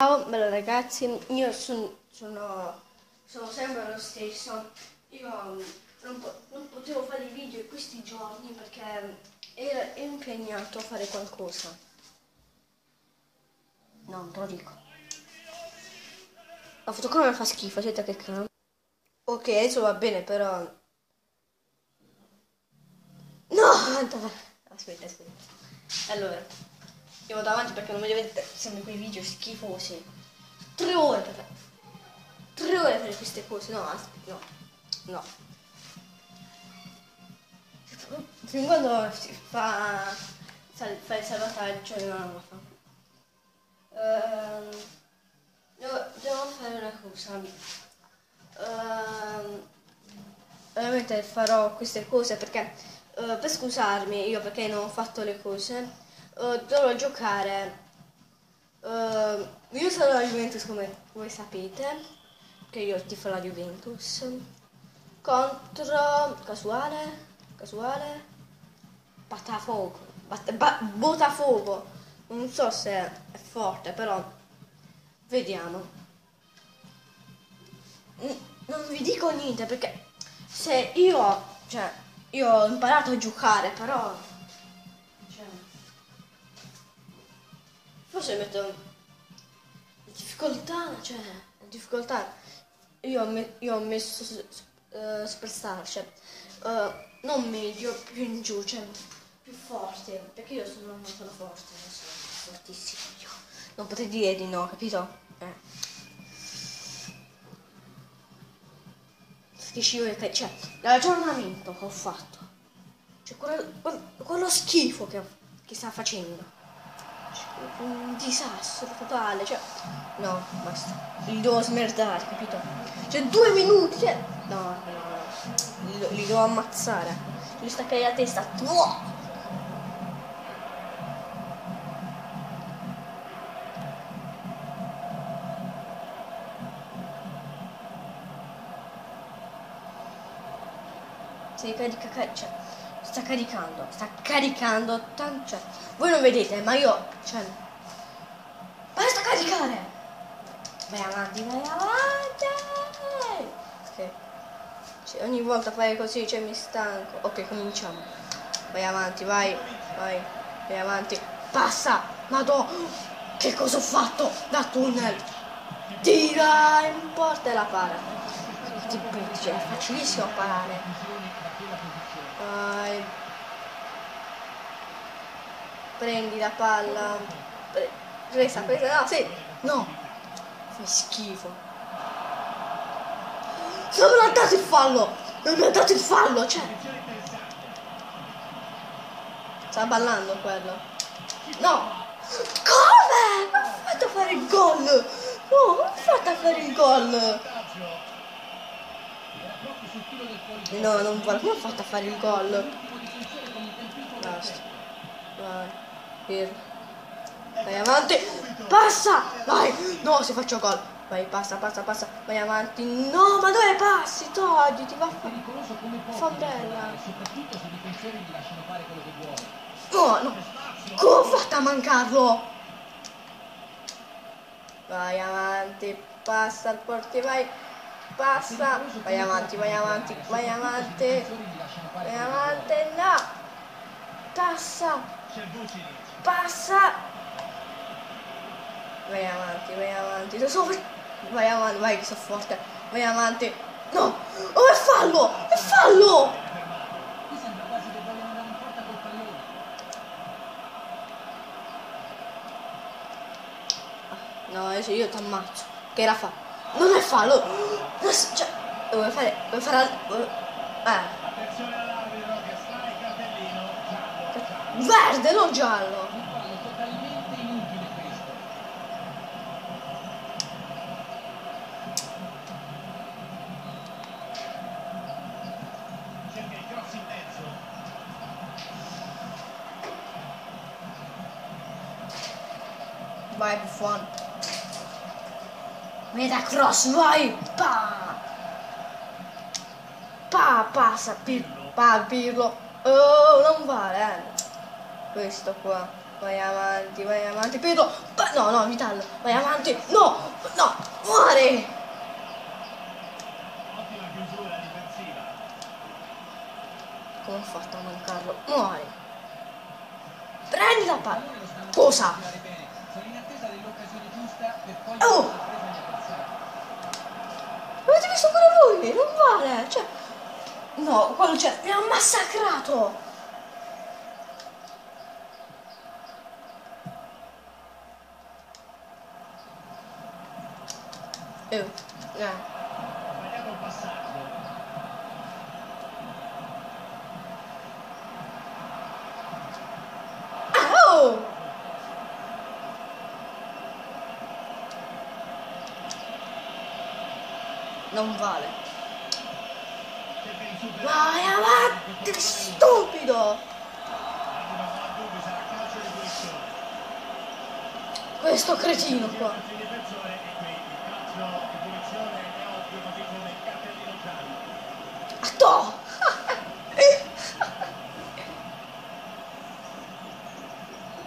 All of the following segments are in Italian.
Ciao bella ragazzi, io sono sempre lo stesso. Io non potevo fare i video in questi giorni perché ero impegnato a fare qualcosa. No, non te lo dico. La fotocamera fa schifo, aspetta che cambia. Ok, adesso va bene però. No! Aspetta. Allora, io vado avanti perché non voglio vedere sempre quei video schifosi. 3 ore per 3 ore per queste cose. No, aspetta, no. Fin quando si fa il salvataggio, no, non lo fa. Devo fare una cosa. Veramente farò queste cose perché per scusarmi io perché non ho fatto le cose dovrò giocare. Io sarò la Juventus come voi sapete, che io tifo la Juventus contro casuale Botafogo. Non so se è forte, però vediamo. Non vi dico niente perché se io ho imparato a giocare, però forse metto difficoltà. Io ho messo Superstar, non medio, più in giù, più forte, perché io non sono forte, non sono fortissimo io. Non potete dire di no, capito? Che l'aggiornamento che ho fatto, quello schifo che sta facendo. Un disastro totale, no, basta, li devo smerdare, capito? 2 minuti, no, li devo ammazzare, gli staccare la testa, no! Sta caricando tanto, voi non vedete, ma io, basta caricare! Vai avanti! Ok. Ogni volta fare così, mi stanco. Ok, cominciamo. Vai avanti, vai avanti. Passa! Madò! Che cosa ho fatto? Da tunnel! Tira in porta e la para. Ti butti, è facilissimo parare. Vai. Prendi la palla. Presa, no, sì! No! Fai schifo. Non ha dato il fallo! Sta ballando quello. No! Come? Non ho fatto fare il gol! No, non ho fatto fare il gol! No, non vuole, come ho fatto a fare il gol? Basta. Vai. Vai avanti. Passa! Vai! No, se faccio gol. Vai, passa. Vai avanti. No, ma dove passi? Togliti, va fondella. No. Come ho fatto a mancarlo? Vai avanti. Passa al portiere, vai. Passa. Vai avanti. No. Passa. Vai avanti. Vai avanti, vai che sono forte. Vai avanti. No! Oh, è fallo! No, adesso io ti ammazzo. Che era fa? Non è fallo! Vuoi fare verde, non giallo! Vai, Buffon. Meta cross, vai! Passa, Pirlo. Oh, non vale, questo qua. vai avanti, Pedro. No, no, Vital, vai avanti. No, no, muore. Ottima chiusura difensiva. Come ho fatto a mancarlo? Muore. Prendi la palla. Cosa? Sono in attesa dell'occasione giusta per poi Oh! sorpresa agli avversari. Avete visto pure voi? Non vale, cioè. No, quello c'è. Mi ha massacrato. Eh. Ha sbagliato il passaggio. Oh! Non vale. C'è ben superato. Vai avanti, stupido! L'arbitro non ha dubbi, sarà calcio di punizione. Questo cretino qua. Il difensore e qui il calcio di punizione è ovvio, così come il cartellino giallo. Atto!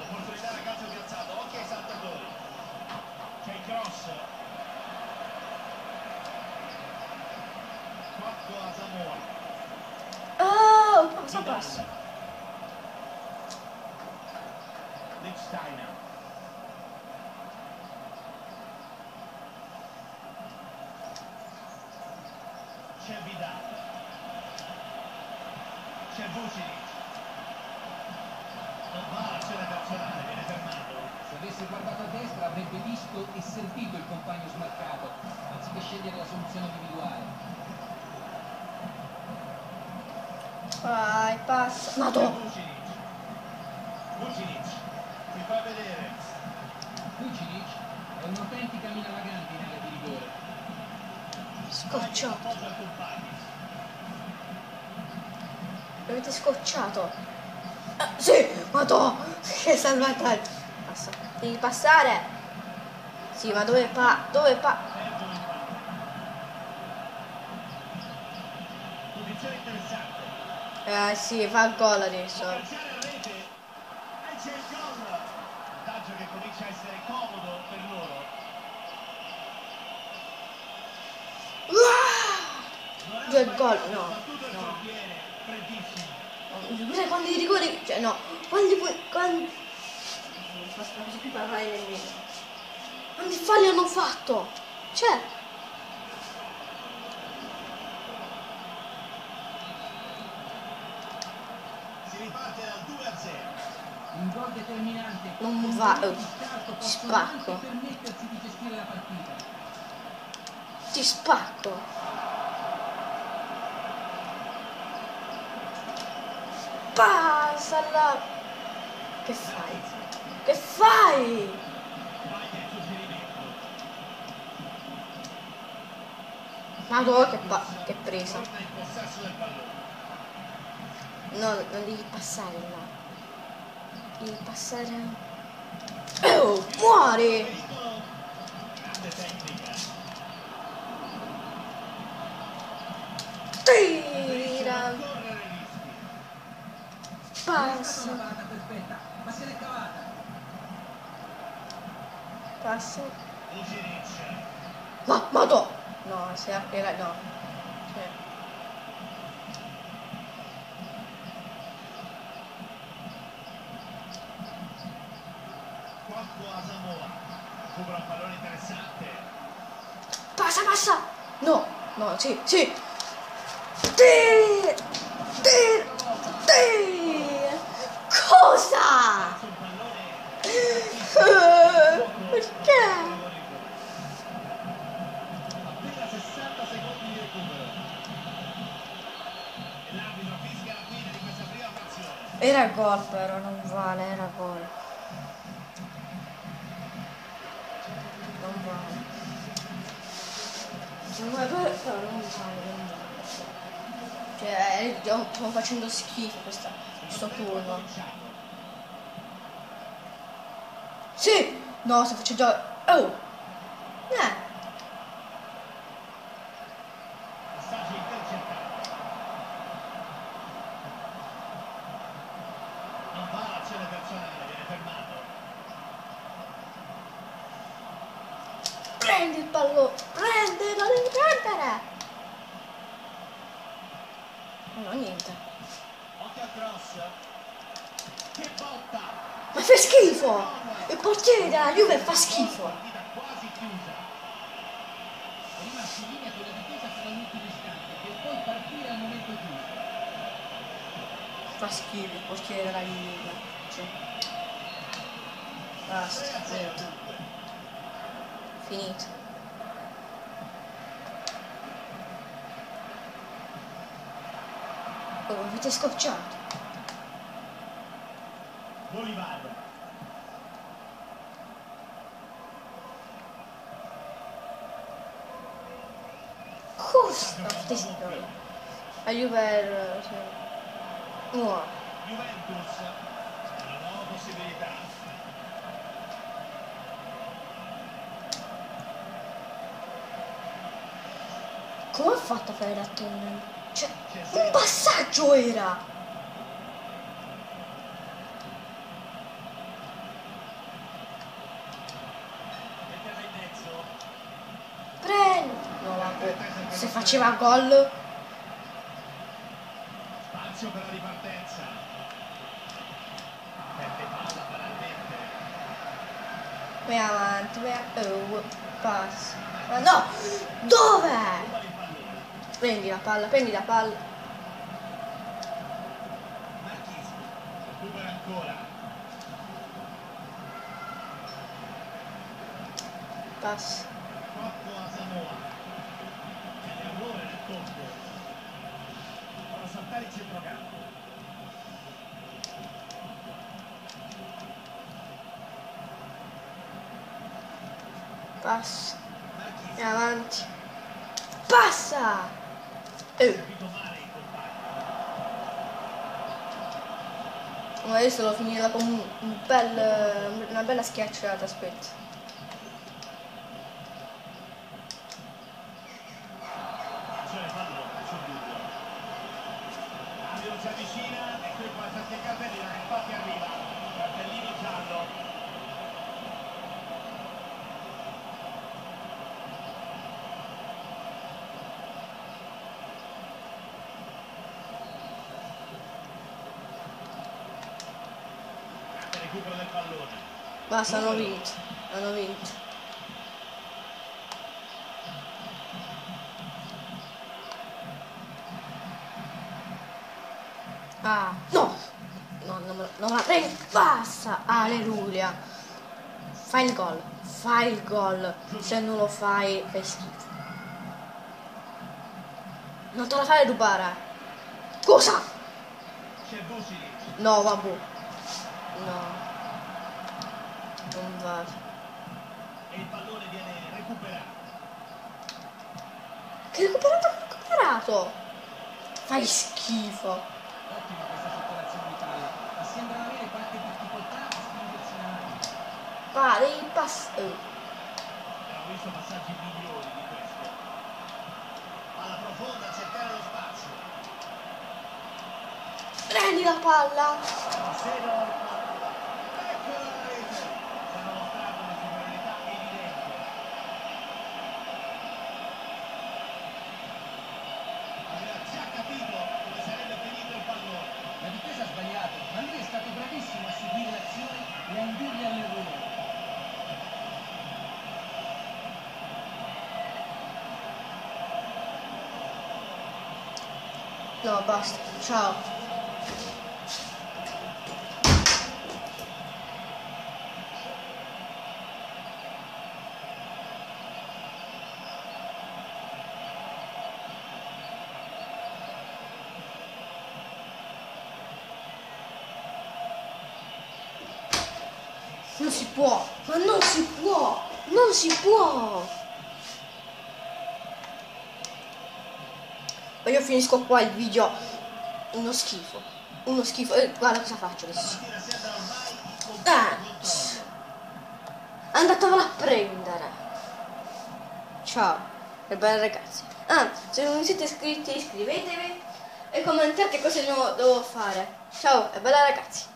Opportunità da calcio piazzato, occhio ai saltatori. C'è il cross. 4 a Samoa. Oh, passa, passa. Lichtsteiner. C'è Vidal. C'è Vucinic. Non va l'azione personale, viene fermato. Se avesse guardato a destra avrebbe visto e sentito il compagno smarcato, anziché scegliere la soluzione individuale. Vai, passa. C'è Madonna. Vucinic. Vucinic. Si fa vedere. Vucinic è un'autentica mina vagante in area di rigore. Scocciato. Appoggia al compagno. L'avete scocciato. Sì, madonna. Che salvataggio. Passa. Devi passare. Sì, ma dove Perdono il pallone. Posizione interessante. Sì, fa il gol adesso. Calciare la rete. E c'è il gol. Vantaggio che comincia a essere comodo per loro. Due gol, no. Battuto il portiere, freddissimo. Sai quando i rigori. Cioè no. Quando. Non posso più parlare nemmeno. Quanti falli hanno fatto? Cioè. Si riparte dal 2-0. Un gol determinante. Non va. Di scarto Ti possono spacco. anche permettersi di gestire la partita. Ti spacco. Passa là. Che fai? Che fai? Sbaglia il suggerimento. Madonna, che presa. Torna in possesso del pallone. No, non devi passare là. Devi passare. Oh, muori! Pericolo. Grande tecnica. Tira! Correre rischi. Non è stata Passa. una parata perfetta, ma se l'è cavata. Passa. Vucinic. Madonna! No, se era. No. Cioè. 4 a Samoa. Recupera un pallone interessante. Passa, passa! No, no, sì, sì! Tira! Tira! Tira! Cosa? Un pallone Perché? appena 60 secondi di recupero. E l'arbitro fischia la fine di questa prima frazione. Era gol però, non vale, era gol. Non vale. Non vale, però non vale, non vale. Cioè, stiamo facendo schifo questo turno. Sì! No, sto facendo già. Oh! Passaggio intercettato. Non va l'azione personale, viene fermato. Prendi il pallone. Prendilo, devi prendere. No, niente. Occhio al cross. Che botta! Ma fa schifo. Il portiere della Juve fa schifo. Partita quasi chiusa. Prima si linea con la difesa fino all'ultimo istante per poi partire al momento giusto. Fa schifo il portiere della Juve. Cioè. Basta, zero. Finito. Oh, avete scocciato. Bolivar. Cosa? No, tesoro. La Juve. No. Juventus. Una nuova possibilità. Come ha fatto a fare da tunnel? Cioè, un passaggio era! Metterla in mezzo. Prendi! No, vabbè. Se faceva gol. Spazio per la ripartenza. Perde palla banalmente. Vai avanti, vai avanti. Oh, passo. Ma no! Dove? Ruba il pallone. Prendi la palla, prendi la palla. Marchisio. Recupera ancora. Passo. Cocco a Samoa. C'è l'errore nel colpo. Ora saltare il centrocampo. Passo. Marchisio. E avanti. Passa! Capito male il compagno. Adesso l'ho finita con una bella schiacciata, aspetta. Attenzione pallone, c'è dubbio. L'arbitro si avvicina e qui passa anche il cartellino che infatti arriva. Cartellino giallo. Recupero del pallone. Basta, hanno vinto. Hanno vinto. Ah, no! No, non la prendi. Basta! Alleluia! Fai il gol. Fai il gol. Se non lo fai, fai schifo. Non te la fai rubare. Cosa? C'è Vucinic. No, vabbè. No. Non va. E il pallone viene recuperato. Che recuperato? Fai schifo. Ottima questa circolazione di palla, ma sembrano avere qualche difficoltà a spingersi in avanti. Va, devi passare. Abbiamo visto passaggi migliori di questo. Palla profonda a cercare lo spazio. Prendi la palla. Sedor. Ecco la rete. Stanno mostrando una superiorità evidente. Aveva già capito dove sarebbe finito il pallone. La difesa ha sbagliato, ma lui è stato bravissimo a seguire l'azione e a indurli all'errore. No, basta. Ciao. Non si può, ma non si può, non si può. Ma io finisco qua il video. Uno schifo, uno schifo. Guarda cosa faccio adesso. Mattina sembra ormai in completo controllo. Andatevela a prendere. Ciao, e bene ragazzi. Ah, se non siete iscritti iscrivetevi e commentate cosa devo fare. Ciao e bella ragazzi.